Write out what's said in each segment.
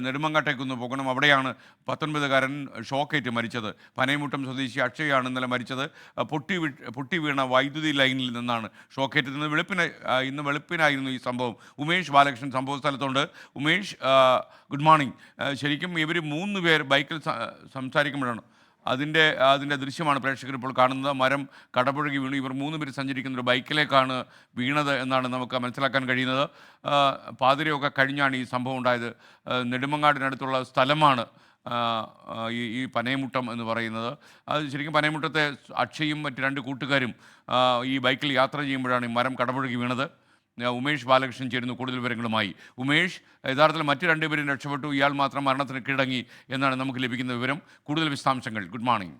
നെടുമങ്ങാട്ടേക്കൊന്ന് പോകണം. അവിടെയാണ് 19കാരൻ ഷോക്കേറ്റ് മരിച്ചത്. പനയമുട്ടം സ്വദേശി അക്ഷയാണ് ഇന്നലെ മരിച്ചത്. പൊട്ടി വീണ വൈദ്യുതി ലൈനിൽ നിന്നാണ് ഷോക്കേറ്റ്. ഇന്ന് വെളുപ്പിനായിരുന്നു ഈ സംഭവം. ഉമേഷ് ബാലകൃഷ്ണൻ സംഭവ സ്ഥലത്തുണ്ട്. Umesh, good morning. ശരിക്കും ഇവർ 3 പേർ ബൈക്കിൽ സംസാരിക്കുമ്പോഴാണ് അതിൻ്റെ ദൃശ്യമാണ് പ്രേക്ഷകർ ഇപ്പോൾ കാണുന്നത്. മരം കടപുഴകി വീണു. ഇവർ 3 പേർ സഞ്ചരിക്കുന്ന ഒരു ബൈക്കിലേക്കാണ് വീണത് എന്നാണ് നമുക്ക് മനസ്സിലാക്കാൻ കഴിയുന്നത്. പാതിരയൊക്കെ കഴിഞ്ഞാണ് ഈ സംഭവം ഉണ്ടായത്. നെടുമങ്ങാടിനടുത്തുള്ള സ്ഥലമാണ് ഈ പനയമുട്ടം എന്ന് പറയുന്നത്. അത് ശരിക്കും പനയമുട്ടത്തെ അക്ഷയും മറ്റ് 2 കൂട്ടുകാരും ഈ ബൈക്കിൽ യാത്ര ചെയ്യുമ്പോഴാണ് ഈ മരം കടപുഴകി വീണത്. ഉമേഷ് ബാലകൃഷ്ണൻ ചേരുന്നു കൂടുതൽ വിവരങ്ങളുമായി. ഉമേഷ്, യഥാർത്ഥത്തിൽ മറ്റ് 2 പേരും രക്ഷപ്പെട്ടു, ഇയാൾ മാത്രം മരണത്തിന് കീഴടങ്ങി എന്നാണ് നമുക്ക് ലഭിക്കുന്ന വിവരം. കൂടുതൽ വിശദാംശങ്ങൾ. Good morning.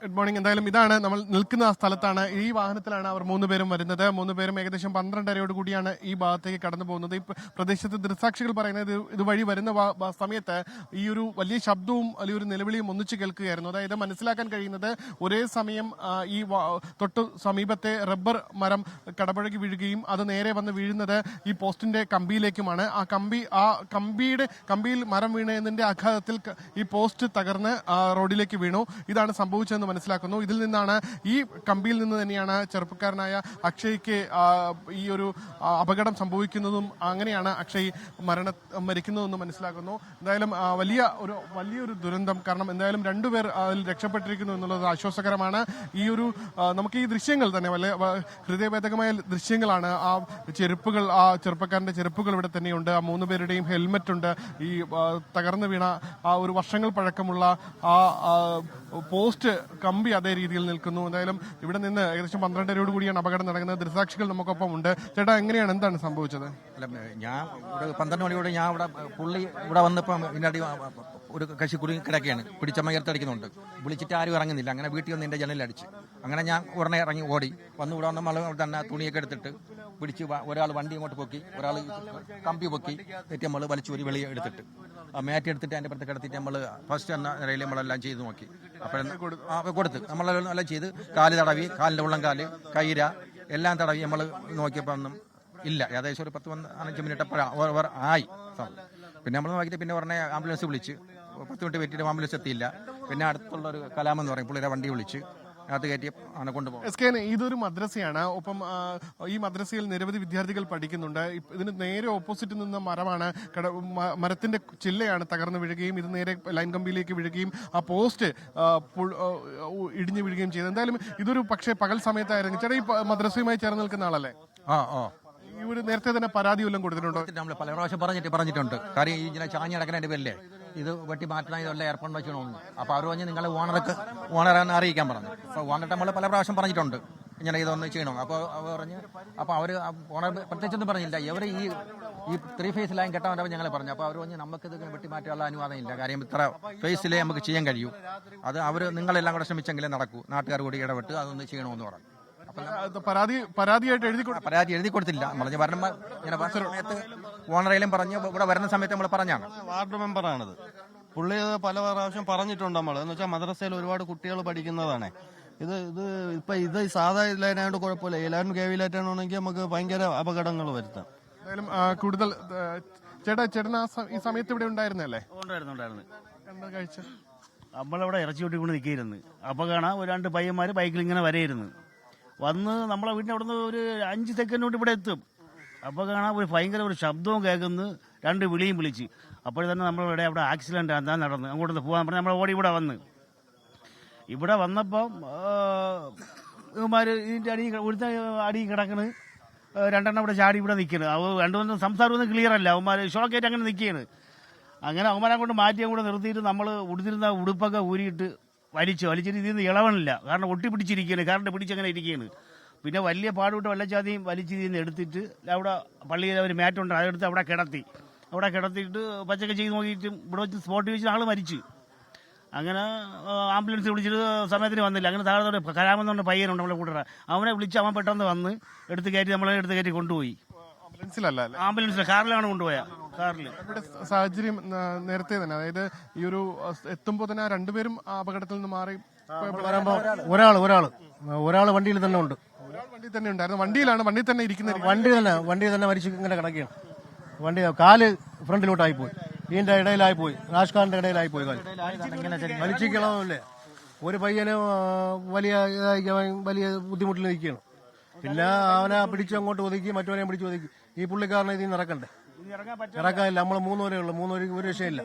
Good morning. എന്തായാലും ഇതാണ് നമ്മൾ നിൽക്കുന്ന സ്ഥലത്താണ്. ഈ വാഹനത്തിലാണ് അവർ 3 പേരും വരുന്നത്. 3 പേരും ഏകദേശം 12:30 കൂടിയാണ് ഈ ഭാഗത്തേക്ക് കടന്നു പോകുന്നത്. ഈ പ്രദേശത്ത് ദൃക്സാക്ഷികൾ പറയുന്നത് ഇതുവഴി വരുന്ന സമയത്ത് ഈ ഒരു വലിയ ശബ്ദവും വലിയൊരു നിലവിളിയും ഒന്നിച്ച് കേൾക്കുകയായിരുന്നു. അതായത് മനസ്സിലാക്കാൻ കഴിയുന്നത് ഒരേ സമയം ഈ തൊട്ട് സമീപത്തെ റബ്ബർ മരം കടപുഴകി വീഴുകയും അത് നേരെ വന്ന് വീഴുന്നത് ഈ പോസ്റ്റിന്റെ കമ്പിയിലേക്കുമാണ്. കമ്പിയിൽ മരം വീണതിന്റെ ആഘാതത്തിൽ ഈ പോസ്റ്റ് തകർന്ന് റോഡിലേക്ക് വീണു. ഇതാണ് സംഭവിച്ചതെന്ന് മനസ്സിലാക്കുന്നു. ഇതിൽ നിന്നാണ്, ഈ കമ്പിയിൽ നിന്ന് തന്നെയാണ് ചെറുപ്പക്കാരനായ അക്ഷയ്ക്ക് ഈ ഒരു അപകടം സംഭവിക്കുന്നതും അങ്ങനെയാണ് അക്ഷയ് മരിക്കുന്നതെന്ന് മനസ്സിലാക്കുന്നു. എന്തായാലും വലിയൊരു ദുരന്തം. കാരണം എന്തായാലും 2 പേർ അതിൽ രക്ഷപ്പെട്ടിരിക്കുന്നു എന്നുള്ളത് ആശ്വാസകരമാണ്. ഈ ഒരു നമുക്ക് ഈ ദൃശ്യങ്ങൾ തന്നെ വലിയ ഹൃദയഭേദകമായ ദൃശ്യങ്ങളാണ്. ആ ചെരുപ്പുകൾ, ആ ചെറുപ്പക്കാരന്റെ ചെരുപ്പുകൾ ഇവിടെ തന്നെയുണ്ട്. ആ 3 പേരുടെയും ഹെൽമെറ്റ് ഉണ്ട്. ഈ തകർന്നു വീണ ആ ഒരു വർഷങ്ങൾ പഴക്കമുള്ള ആ പോസ്റ്റ് കമ്പി അതേ രീതിയിൽ നിൽക്കുന്നു. എന്തായാലും ഇവിടെ നിന്ന് ഏകദേശം 12:30 കൂടിയാണ് അപകടം നടക്കുന്നത്. ദൃക്സാക്ഷികൾ നമുക്കൊപ്പം ഉണ്ട്. ചേട്ടാ, എന്താണ് സംഭവിച്ചത്? ഞാൻ 12 മണിയോടെ ഞാൻ പുള്ളി ഇവിടെ വന്നപ്പം ഇതിനടി ഒരു കശി കുടുങ്ങി കിടക്കുകയാണ്. പിടിച്ചമയർത്തടിക്കുന്നുണ്ട്. വിളിച്ചിട്ട് ആരും ഇറങ്ങുന്നില്ല. അങ്ങനെ വീട്ടിൽ വന്ന് എൻ്റെ ജനലടിച്ച്. അങ്ങനെ ഞാൻ ഉടനെ ഇറങ്ങി ഓടി വന്ന് ഇവിടെ വന്ന മല തന്നെ തുണിയൊക്കെ എടുത്തിട്ട് പിടിച്ച് ഒരാൾ വണ്ടി അങ്ങോട്ട് പൊക്കി, ഒരാൾ കമ്പി പൊക്കി, എന്നിട്ട് നമ്മൾ വലിച്ചു ഒരു വെളിയെ എടുത്തിട്ട് മാറ്റി എടുത്തിട്ട് അതിൻ്റെ പുറത്ത് കിടത്തിയിട്ട് നമ്മൾ ഫസ്റ്റ് എന്ന നിലയിൽ നമ്മളെല്ലാം ചെയ്ത് നോക്കി. അപ്പോൾ കൊടുത്ത് നമ്മളെല്ലാം ചെയ്ത് കാല് തടവി, കാലിൻ്റെ ഉള്ളംകാല്, കൈര എല്ലാം തടവി നമ്മൾ നോക്കിയപ്പോൾ ഒന്നും ഇല്ല. ഏകദേശം ഒരു 10-15 മിനിറ്റ് അപ്പോഴാണ് ആയി. പിന്നെ നമ്മൾ നോക്കിയിട്ട് പിന്നെ ഉടനെ ആംബുലൻസ് വിളിച്ച് 10 മിനിറ്റ് വെയിറ്റ് ചെയ്ത് ആംബുലൻസ് എത്തിയില്ല. പിന്നെ അടുത്തുള്ളൊരു കലാമെന്ന് പറയും പുള്ളിയുടെ വണ്ടി വിളിച്ച് അത് കയറ്റി അവനെ കൊണ്ടുപോകും. ഇതൊരു മദ്രസയാണ്. ഒപ്പം ഈ മദ്രസയിൽ നിരവധി വിദ്യാർത്ഥികൾ പഠിക്കുന്നുണ്ട്. ഇതിന് നേരെ ഓപ്പോസിറ്റ് നിന്ന മരമാണ്, മരത്തിന്റെ ചില്ലയാണ് തകർന്നു വീഴുകയും ഇത് നേരെ ലൈൻ കമ്പിയിലേക്ക് വീഴുകയും ആ പോസ്റ്റ് ഇടിഞ്ഞു വീഴുകയും ചെയ്തു. എന്തായാലും ഇതൊരു പക്ഷേ പകൽ സമയത്തായിരുന്നു. ചേട്ടാ, ഈ മദ്രസയുമായി ചേർന്ന് നിൽക്കുന്ന ആളല്ലേ? ഇവര് നേരത്തെ തന്നെ പരാതി വല്ലതും കൊടുത്തിട്ടുണ്ടോ? നമ്മൾ പല പ്രാവശ്യം പറഞ്ഞിട്ടുണ്ട്. കാര്യം ഈ ചാഞ്ഞ് കിടക്കുന്നതിന്റെ പേരില്ലേ ഇത് വെട്ടി മാറ്റണം, ഇതെല്ലാം ഏർപ്പാട് വെച്ചോന്ന്. അപ്പോൾ അവർ പറഞ്ഞ് നിങ്ങളെ ഓണറെ അറിയിക്കാൻ പറഞ്ഞു. അപ്പോൾ ഓണറിട്ട് നമ്മൾ പല പ്രാവശ്യം പറഞ്ഞിട്ടുണ്ട് ഇങ്ങനെ ഇതൊന്ന് ചെയ്യണം. അപ്പോൾ അവർ പറഞ്ഞ്, അപ്പോൾ അവർ ഓണർ പ്രത്യേകിച്ചൊന്നും പറഞ്ഞില്ല. ഇവർ ഈ 3 ഫേസ് ലൈൻ കെട്ടാൻ വന്നപ്പോൾ ഞങ്ങൾ പറഞ്ഞു. അപ്പോൾ അവർ പറഞ്ഞ് നമുക്കിത് വെട്ടിമാറ്റാനുള്ള അനുവാദം ഇല്ല. കാര്യം ഇത്ര ഫേസിലേ നമുക്ക് ചെയ്യാൻ കഴിയൂ. അത് അവർ നിങ്ങളെല്ലാം കൂടെ ശ്രമിച്ചെങ്കിലേ നടക്കൂ. നാട്ടുകാർ കൂടി ഇടപെട്ട് അതൊന്ന് ചെയ്യണമെന്ന് പറഞ്ഞു. പരാതി എഴുതി കൊടുത്തില്ല. നമ്മള് വരണം ഇങ്ങനെ സമയത്ത് ഓണറേലും പറഞ്ഞ് ഇവിടെ വരുന്ന സമയത്ത് നമ്മൾ പറഞ്ഞാണ്. വാർഡ് മെമ്പറാണിത്. പുള്ളി പല പ്രാവശ്യം പറഞ്ഞിട്ടുണ്ട്. നമ്മൾ എന്ന് വെച്ചാൽ മദ്രസയിൽ ഒരുപാട് കുട്ടികൾ പഠിക്കുന്നതാണ്. ഇത് സാധാ ലൈനായിട്ട് കുഴപ്പമില്ല. എല്ലാവരും കെ വി ലൈറ്റാണെങ്കിൽ നമുക്ക് ഭയങ്കര അപകടങ്ങൾ വരുത്താം. എന്തായാലും കൂടുതൽ ചേട്ടൻ ഈ സമയത്ത് ഇവിടെ ഉണ്ടായിരുന്നല്ലേ? ഉണ്ടായിരുന്നു. എന്താ കഴിച്ച? നമ്മളിവിടെ ഇറച്ചി കൂട്ടിക്കൊണ്ട് നിൽക്കുകയായിരുന്നു. അപ്പോൾ കാണാം 2 പയ്യന്മാർ ബൈക്കിൽ ഇങ്ങനെ വരെയിരുന്നു. വന്ന് നമ്മളെ വീടിൻ്റെ അവിടെ നിന്ന് ഒരു 5 സെക്കൻഡ് കൊണ്ട് ഇവിടെ എത്തും. അപ്പോൾ കാണാൻ ഭയങ്കര ഒരു ശബ്ദവും കേൾക്കുന്നു, 2 വിളിയും വിളിച്ച്. അപ്പോൾ തന്നെ നമ്മളിവിടെ അവിടെ ആക്സിഡന്റ് എന്താ നടന്ന് അങ്ങോട്ട് പോകാൻ പറഞ്ഞാൽ നമ്മൾ ഓടി ഇവിടെ വന്നപ്പം ഇവന്മാർ ഇതിൻ്റെ അടി കിടക്കണ്. 2 എണ്ണം ഇവിടെ ചാടി ഇവിടെ നിൽക്കുന്നത്. രണ്ടുമൂന്നും സംസാരമൊന്നും ക്ലിയർ അല്ല. അവന്മാർ ഷോക്കേറ്റ് അങ്ങനെ നിൽക്കുകയാണ്. അങ്ങനെ അവന്മാരെ കൊണ്ട് മാറ്റിയും കൂടെ നിർത്തിയിട്ട് നമ്മൾ ഉടുത്തിരുന്ന ഉടുപ്പൊക്കെ ഊരിയിട്ട് വലിച്ചിട്ട് ഇതിൽ നിന്ന് ഇളവണില്ല. കാരണം ഒട്ടിപ്പിടിച്ചിരിക്കുകയാണ്, കറണ്ട് പിടിച്ചങ്ങനെ ഇരിക്കുകയാണ്. പിന്നെ വലിയ പാടുവിട്ട് വെള്ളച്ചാതിയും വലിച്ചിതിൽ നിന്ന് എടുത്തിട്ട് അവിടെ പള്ളിയിൽ ഒരു മാറ്റുണ്ട്, അതെടുത്ത് അവിടെ കിടത്തിയിട്ട് പച്ചക്കെ ചെയ്ത് നോക്കിയിട്ടും ഇവിടെ വെച്ച് സ്പോട്ടിൽ വെച്ച് ആൾ മരിച്ചു. അങ്ങനെ ആംബുലൻസ് വിളിച്ചിട്ട് സമയത്തിന് വന്നില്ല. അങ്ങനെ താഴെ കലാമെന്നുണ്ട് പയ്യനുണ്ട് നമ്മളെ കൂട്ടറ. അവനെ വിളിച്ച് അവൻ പെട്ടെന്ന് വന്ന് നമ്മളെ എടുത്ത് കയറ്റി കൊണ്ടുപോയി. ആംബുലൻസിൽ കാറിലാണ് കൊണ്ടുപോയ. സാഹചര്യം നേരത്തെ തന്നെ, അതായത് ഈ ഒരു എത്തുമ്പോൾ തന്നെ 2 പേരും അപകടത്തിൽ നിന്ന് മാറി. ഒരാള് വണ്ടിയിൽ തന്നെ ഉണ്ട്. വണ്ടി തന്നെ ഉണ്ടായിരുന്നു. വണ്ടിയിൽ തന്നെ ഇരിക്കുന്ന വണ്ടി തന്നെ മരിച്ചു ഇങ്ങനെ കിടക്കുകയാണ്. വണ്ടി കാല് ഫ്രണ്ടിലോട്ടായി പോയി, ഇതിന്റെ ഇടയിലായി പോയി, റാഷ് കാറിന്റെ ഇടയിലായി പോയി. വലിച്ചിക്കണമല്ലേ, ഒരു പയ്യന് വലിയ ബുദ്ധിമുട്ടിൽ നിൽക്കുകയാണ്. പിന്നെ അവനെ പിടിച്ച് അങ്ങോട്ട് ഒതുക്കി, മറ്റവനെ പിടിച്ച് ഒതുക്കി. ഈ പുള്ളിക്കാരനെ ഇതിൽ നിന്ന് ഇറക്കണ്ടേ? ഇറക്കാനില്ല. നമ്മൾ 3 പേരേ ഉള്ളൂ. 3 പേര് ഒരു രക്ഷയില്ല.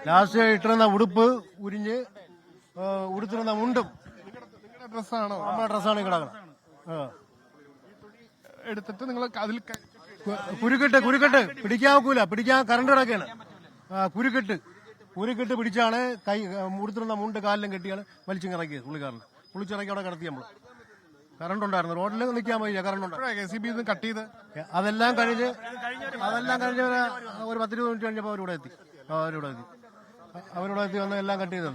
ലാസ്റ്റ് ഇട്ടിരുന്ന ഉടുപ്പ് ഉരിഞ്ഞ്, ഉടുത്തിരുന്ന മുണ്ടും ഡ്രസ്സാണോ? നമ്മുടെ ഡ്രസ്സാണ് കിടക്കണം. എടുത്തിട്ട് നിങ്ങൾ അതിൽ കുരുക്കെട്ട് പിടിക്കാൻ ഒക്കൂല, പിടിക്കാൻ കറണ്ട് കിടക്കുകയാണ്. കുരുക്കെട്ട് പിടിച്ചാണ് കൈ ഉടുത്തിരുന്ന മുണ്ട് കാലിലും കെട്ടിയാണ് വലിച്ചിറക്കിയത് പുള്ളിക്കാരന്. പുള്ളിച്ചിറക്കി അവിടെ കിടത്തി നമ്മൾ. കറണ്ട് ഉണ്ടായിരുന്നു, റോഡിൽ നിൽക്കാൻ പോയില്ല, കറണ്ട് ഉണ്ട്. KCB കട്ട് ചെയ്ത് അതെല്ലാം കഴിഞ്ഞ് ഒരു 10-20 മിനിറ്റ് കഴിഞ്ഞപ്പോൾ അവരിവിടെ എത്തി. വന്ന് എല്ലാം കട്ട് ചെയ്തു.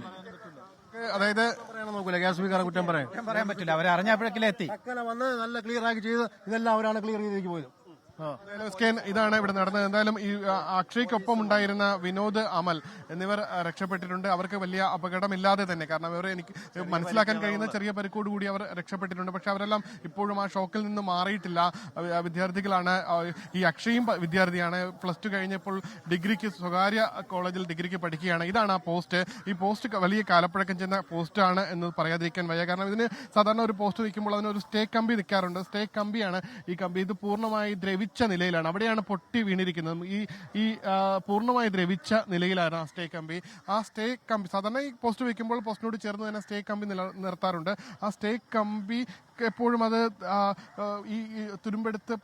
അതായത് നോക്കൂല, KCB-കാരെ കുറ്റം പറയാൻ പറ്റില്ല. അവർ അറിഞ്ഞപ്പോഴേക്കില്ലേ എത്തി. അങ്ങനെ വന്ന് നല്ല ക്ലിയർ ആക്കി ചെയ്ത് ഇതെല്ലാം അവരാണ് ക്ലിയർ ചെയ്തേക്ക് പോയത്. ഇതാണ് ഇവിടെ നടന്നത്. എന്തായാലും ഈ അക്ഷയ്ക്കൊപ്പം ഉണ്ടായിരുന്ന വിനോദ്, അമൽ എന്നിവർ രക്ഷപ്പെട്ടിട്ടുണ്ട്. അവർക്ക് വലിയ അപകടമില്ലാതെ തന്നെ, കാരണം അവരെ എനിക്ക് മനസ്സിലാക്കാൻ കഴിയുന്ന ചെറിയ പരിക്കോടുകൂടി അവർ രക്ഷപ്പെട്ടിട്ടുണ്ട്. പക്ഷെ അവരെല്ലാം ഇപ്പോഴും ആ ഷോക്കിൽ നിന്ന് മാറിയിട്ടില്ല. വിദ്യാർത്ഥികളാണ്. ഈ അക്ഷയും വിദ്യാർത്ഥിയാണ്. +2 കഴിഞ്ഞപ്പോൾ ഡിഗ്രിക്ക് സ്വകാര്യ കോളേജിൽ ഡിഗ്രിക്ക് പഠിക്കുകയാണ്. ഇതാണ് ആ പോസ്റ്റ്. ഈ പോസ്റ്റ് വലിയ കാലപ്പഴക്കം ചെന്ന പോസ്റ്റാണ് എന്ന് പറയാതിരിക്കാൻ വയ്യ. കാരണം ഇതിന് സാധാരണ ഒരു പോസ്റ്റ് വയ്ക്കുമ്പോൾ അതിനൊരു സ്റ്റേ കമ്പി നിൽക്കാറുണ്ട്. സ്റ്റേ കമ്പിയാണ് ഈ കമ്പി. ഇത് പൂർണ്ണമായി ദ്രവിച്ച നിലയിലാണ്. അവിടെയാണ് പൊട്ടി വീണിരിക്കുന്നത്. ഈ പൂർണ്ണമായി ദ്രവിച്ച നിലയിലാണ് ആ സ്റ്റേ കമ്പി. ആ സ്റ്റേ കമ്പി സാധാരണ ഈ പോസ്റ്റ് വെക്കുമ്പോൾ പോസ്റ്റിനോട് ചേർന്ന് തന്നെ സ്റ്റേ കമ്പി നിർത്താറുണ്ട്. ആ സ്റ്റേ കമ്പി എപ്പോഴും അത് ഈ തുരുമ്പെടുത്ത്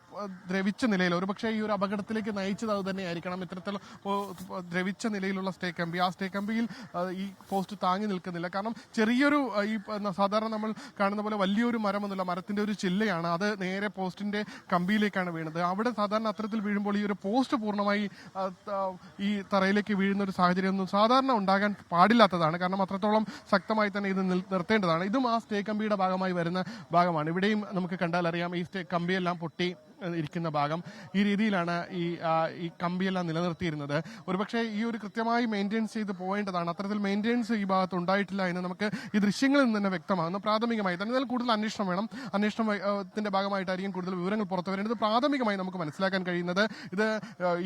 ദ്രവിച്ച നിലയിൽ, ഒരുപക്ഷെ ഈ ഒരു അപകടത്തിലേക്ക് നയിച്ചത് അത് തന്നെയായിരിക്കണം. ഇത്തരത്തിൽ ദ്രവിച്ച നിലയിലുള്ള സ്റ്റേ കമ്പി, ആ സ്റ്റേ കമ്പിയിൽ ഈ പോസ്റ്റ് താങ്ങി നിൽക്കുന്നില്ല. കാരണം ചെറിയൊരു ഈ സാധാരണ നമ്മൾ കാണുന്ന പോലെ വലിയൊരു മരമൊന്നുമില്ല, മരത്തിന്റെ ഒരു ചില്ലയാണ്. അത് നേരെ പോസ്റ്റിന്റെ കമ്പിയിലേക്കാണ് വീണത്. അവിടെ സാധാരണ അത്തരത്തിൽ വീഴുമ്പോൾ ഈ ഒരു പോസ്റ്റ് പൂർണ്ണമായി ഈ തറയിലേക്ക് വീഴുന്ന ഒരു സാഹചര്യം ഒന്നും സാധാരണ ഉണ്ടാകാൻ പാടില്ലാത്തതാണ്. കാരണം അത്രത്തോളം ശക്തമായി തന്നെ ഇത് നിർത്തേണ്ടതാണ്. ഇതും ആ സ്റ്റേ കമ്പിയുടെ ഭാഗമായി വരുന്ന ഭാഗമാണ്. ഇവിടെയും നമുക്ക് കണ്ടാൽ അറിയാം, ഈ സ്റ്റേ കമ്പിയെല്ലാം പൊട്ടി ഇരിക്കുന്ന ഭാഗം. ഈ രീതിയിലാണ് ഈ കമ്പിയെല്ലാം നിലനിർത്തിയിരുന്നത്. ഒരുപക്ഷെ ഈ ഒരു കൃത്യമായി മെയിൻറ്റെയിൻസ് ചെയ്ത് പോകേണ്ടതാണ്. അത്തരത്തിൽ മെയിൻറ്റെയിൻസ് ഈ ഭാഗത്ത് ഉണ്ടായിട്ടില്ല എന്ന് നമുക്ക് ഈ ദൃശ്യങ്ങളിൽ നിന്ന് തന്നെ വ്യക്തമാകുന്നു. പ്രാഥമികമായി തന്നെ ഇതിൽ കൂടുതൽ അന്വേഷണം വേണം. അന്വേഷണത്തിന്റെ ഭാഗമായിട്ടായിരിക്കും കൂടുതൽ വിവരങ്ങൾ പുറത്തു വരേണ്ടത്. പ്രാഥമികമായി നമുക്ക് മനസ്സിലാക്കാൻ കഴിയുന്നത് ഇത്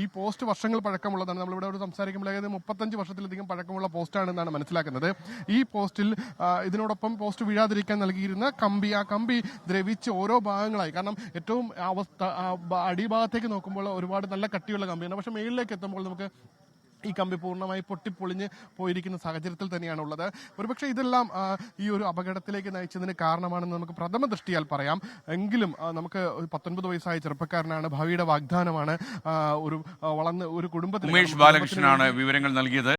ഈ പോസ്റ്റ് വർഷങ്ങൾ പഴക്കമുള്ളതാണ്. നമ്മളിവിടെ സംസാരിക്കുമ്പോൾ ഏകദേശം 35 വർഷത്തിലധികം പഴക്കമുള്ള പോസ്റ്റാണെന്നാണ് മനസ്സിലാക്കുന്നത്. ഈ പോസ്റ്റിൽ ഇതിനോടൊപ്പം പോസ്റ്റ് വീഴാതിരിക്കാൻ നൽകിയിരുന്ന കമ്പി, ആ കമ്പി ദ്രവിച്ച് ഓരോ ഭാഗങ്ങളായി. കാരണം ഏറ്റവും അടിഭാഗത്തേക്ക് നോക്കുമ്പോൾ ഒരുപാട് നല്ല കട്ടിയുള്ള കമ്പിയാണ്. പക്ഷെ മേളിലേക്ക് എത്തുമ്പോൾ നമുക്ക് ഈ കമ്പി പൂർണ്ണമായി പൊട്ടിപ്പൊളിഞ്ഞ് പോയിരിക്കുന്ന സാഹചര്യത്തിൽ തന്നെയാണ് ഉള്ളത്. ഒരുപക്ഷെ ഇതെല്ലാം ഈ ഒരു അപകടത്തിലേക്ക് നയിച്ചതിന് കാരണമാണെന്ന് നമുക്ക് പ്രഥമ ദൃഷ്ടിയാൽ പറയാം. എങ്കിലും നമുക്ക് 19 വയസ്സായ ചെറുപ്പക്കാരനാണ്, ഭാവിയുടെ വാഗ്ദാനമാണ്. വളർന്ന് ഒരു കുടുംബത്തിൽ ഉമേഷ് ബാലകൃഷ്ണനാണ് വിവരങ്ങൾ നൽകിയത്.